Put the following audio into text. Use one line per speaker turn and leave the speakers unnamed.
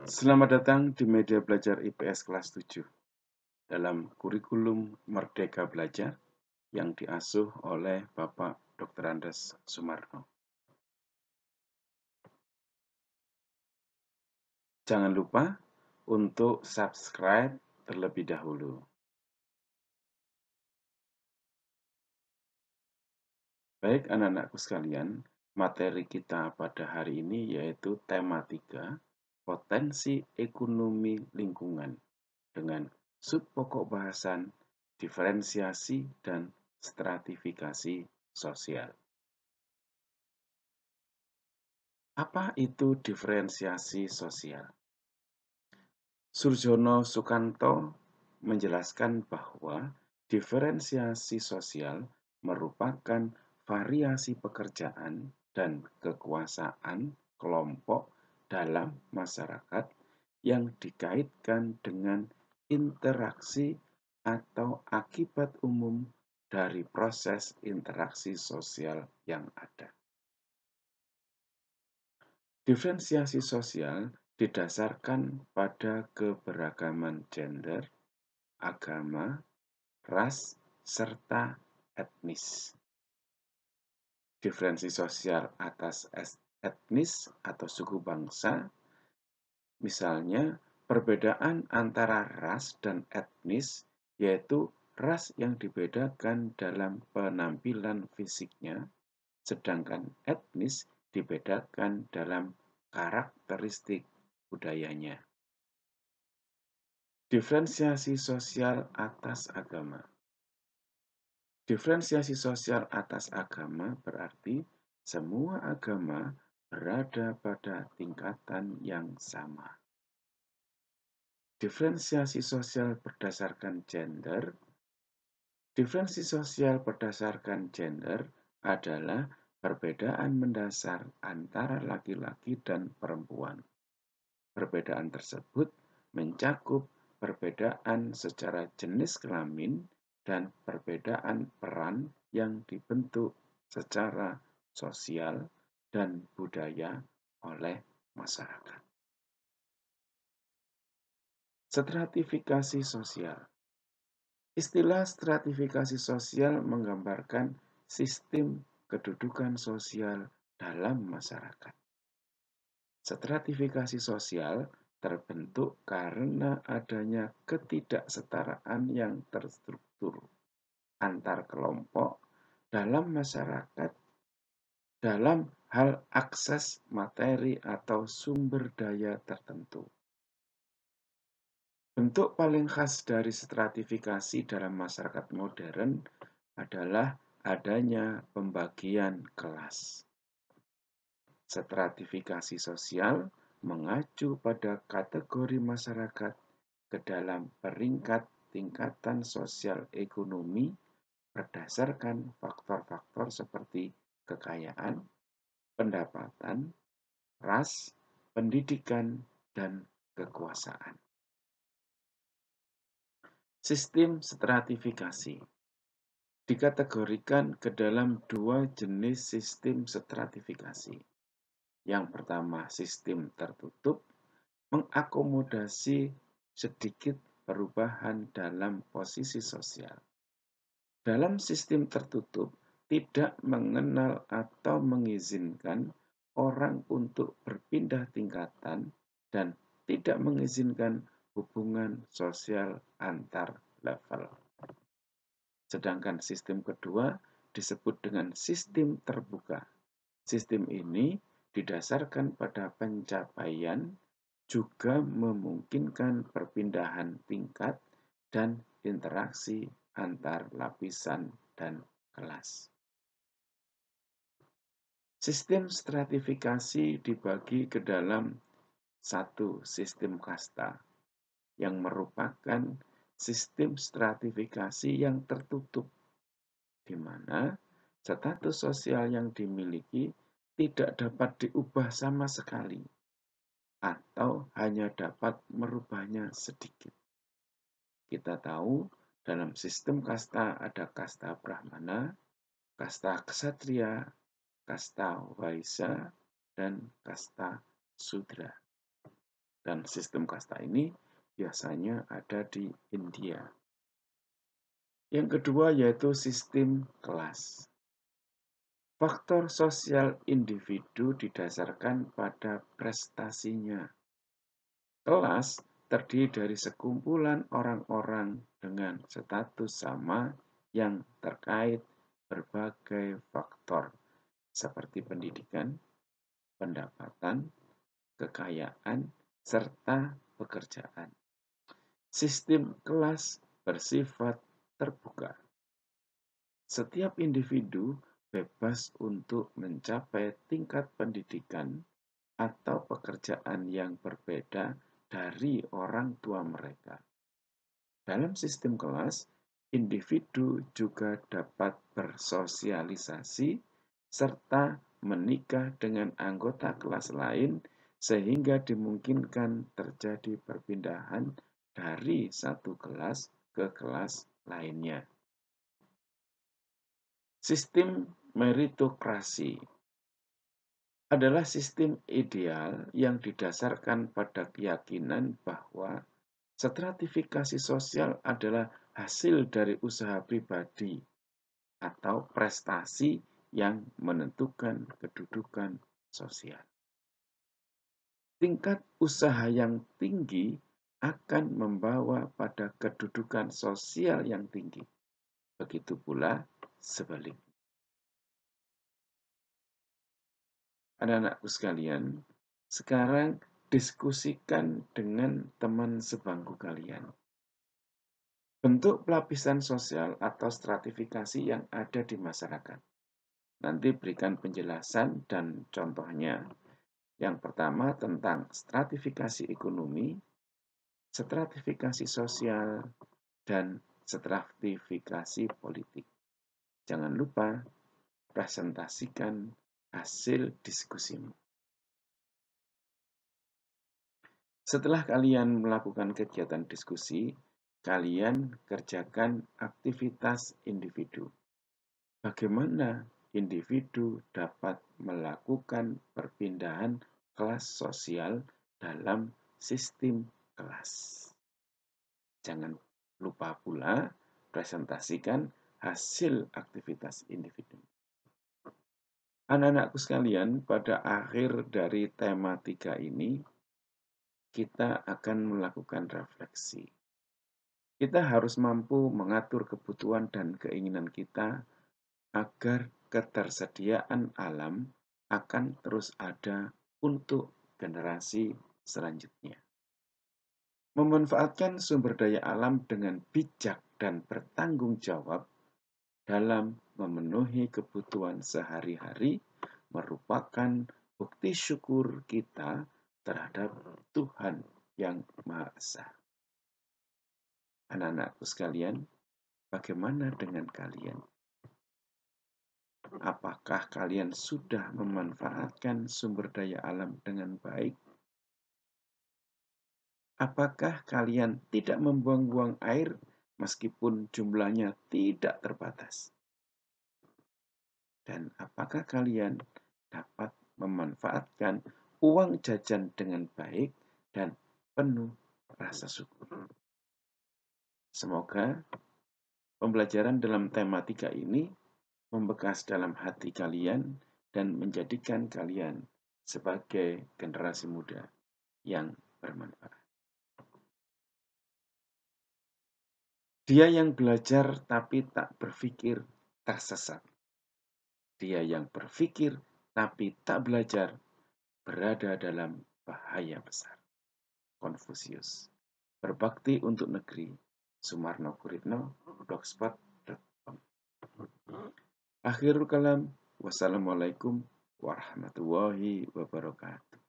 Selamat datang di media belajar IPS kelas 7 dalam kurikulum Merdeka Belajar yang diasuh oleh Bapak Dr. Andes Sumarno. Jangan lupa untuk subscribe terlebih dahulu. Baik anak-anakku sekalian, materi kita pada hari ini yaitu tema 3, potensi ekonomi lingkungan dengan subpokok bahasan diferensiasi dan stratifikasi sosial. Apa itu diferensiasi sosial? Surjono Sukanto menjelaskan bahwa diferensiasi sosial merupakan variasi pekerjaan dan kekuasaan kelompok dalam masyarakat yang dikaitkan dengan interaksi atau akibat umum dari proses interaksi sosial yang ada. Diferensiasi sosial didasarkan pada keberagaman gender, agama, ras, serta etnis. Diferensi sosial atas etnis atau suku bangsa, misalnya perbedaan antara ras dan etnis, yaitu ras yang dibedakan dalam penampilan fisiknya, sedangkan etnis dibedakan dalam karakteristik budayanya. Diferensiasi sosial atas agama. Diferensiasi sosial atas agama berarti semua agama berada pada tingkatan yang sama. Diferensiasi sosial berdasarkan gender. Diferensi sosial berdasarkan gender adalah perbedaan mendasar antara laki-laki dan perempuan. Perbedaan tersebut mencakup perbedaan secara jenis kelamin dan perbedaan peran yang dibentuk secara sosial dan budaya oleh masyarakat. Stratifikasi sosial. Istilah stratifikasi sosial menggambarkan sistem kedudukan sosial dalam masyarakat. Stratifikasi sosial terbentuk karena adanya ketidaksetaraan yang terstruktur antar kelompok dalam masyarakat dalam hal akses materi atau sumber daya tertentu. Bentuk paling khas dari stratifikasi dalam masyarakat modern adalah adanya pembagian kelas. Stratifikasi sosial mengacu pada kategori masyarakat ke dalam peringkat tingkatan sosial ekonomi berdasarkan faktor-faktor seperti kekayaan, pendapatan, ras, pendidikan, dan kekuasaan. Sistem stratifikasi dikategorikan ke dalam dua jenis sistem stratifikasi. Yang pertama, sistem tertutup mengakomodasi sedikit perubahan dalam posisi sosial. Dalam sistem tertutup, tidak mengenal atau mengizinkan orang untuk berpindah tingkatan dan tidak mengizinkan hubungan sosial antar level. Sedangkan sistem kedua disebut dengan sistem terbuka. Sistem ini didasarkan pada pencapaian, juga memungkinkan perpindahan tingkat dan interaksi antar lapisan dan kelas. Sistem stratifikasi dibagi ke dalam satu sistem kasta, yang merupakan sistem stratifikasi yang tertutup, di mana status sosial yang dimiliki tidak dapat diubah sama sekali, atau hanya dapat merubahnya sedikit. Kita tahu dalam sistem kasta ada kasta Brahmana, kasta Ksatria, kasta Waisya, dan kasta Sudra. Dan sistem kasta ini biasanya ada di India. Yang kedua yaitu sistem kelas. Faktor sosial individu didasarkan pada prestasinya. Kelas terdiri dari sekumpulan orang-orang dengan status sama yang terkait berbagai faktor seperti pendidikan, pendapatan, kekayaan, serta pekerjaan. Sistem kelas bersifat terbuka. Setiap individu bebas untuk mencapai tingkat pendidikan atau pekerjaan yang berbeda dari orang tua mereka. Dalam sistem kelas, individu juga dapat bersosialisasi serta menikah dengan anggota kelas lain sehingga dimungkinkan terjadi perpindahan dari satu kelas ke kelas lainnya. Sistem meritokrasi adalah sistem ideal yang didasarkan pada keyakinan bahwa stratifikasi sosial adalah hasil dari usaha pribadi atau prestasi yang menentukan kedudukan sosial. Tingkat usaha yang tinggi akan membawa pada kedudukan sosial yang tinggi. Begitu pula sebaliknya. Anak-anakku sekalian, sekarang diskusikan dengan teman sebangku kalian. Bentuk pelapisan sosial atau stratifikasi yang ada di masyarakat. Nanti berikan penjelasan dan contohnya. Yang pertama tentang stratifikasi ekonomi, stratifikasi sosial, dan stratifikasi politik. Jangan lupa presentasikan hasil diskusimu. Setelah kalian melakukan kegiatan diskusi, kalian kerjakan aktivitas individu. Bagaimana individu dapat melakukan perpindahan kelas sosial dalam sistem kelas. Jangan lupa pula presentasikan hasil aktivitas individu. Anak-anakku sekalian, pada akhir dari tema 3 ini, kita akan melakukan refleksi. Kita harus mampu mengatur kebutuhan dan keinginan kita agar ketersediaan alam akan terus ada untuk generasi selanjutnya. Memanfaatkan sumber daya alam dengan bijak dan bertanggung jawab dalam memenuhi kebutuhan sehari-hari merupakan bukti syukur kita terhadap Tuhan yang Maha Esa. Anak-anakku sekalian, bagaimana dengan kalian? Apakah kalian sudah memanfaatkan sumber daya alam dengan baik? Apakah kalian tidak membuang-buang air meskipun jumlahnya tidak terbatas? Dan apakah kalian dapat memanfaatkan uang jajan dengan baik dan penuh rasa syukur? Semoga pembelajaran dalam tema 3 ini membekas dalam hati kalian dan menjadikan kalian sebagai generasi muda yang bermanfaat. Dia yang belajar tapi tak berpikir tersesat. Dia yang berpikir tapi tak belajar berada dalam bahaya besar. Konfusius. Berbakti untuk negeri. Sumarno Guritno, blogspot.com. Akhirul kalam. Wassalamualaikum warahmatullahi wabarakatuh.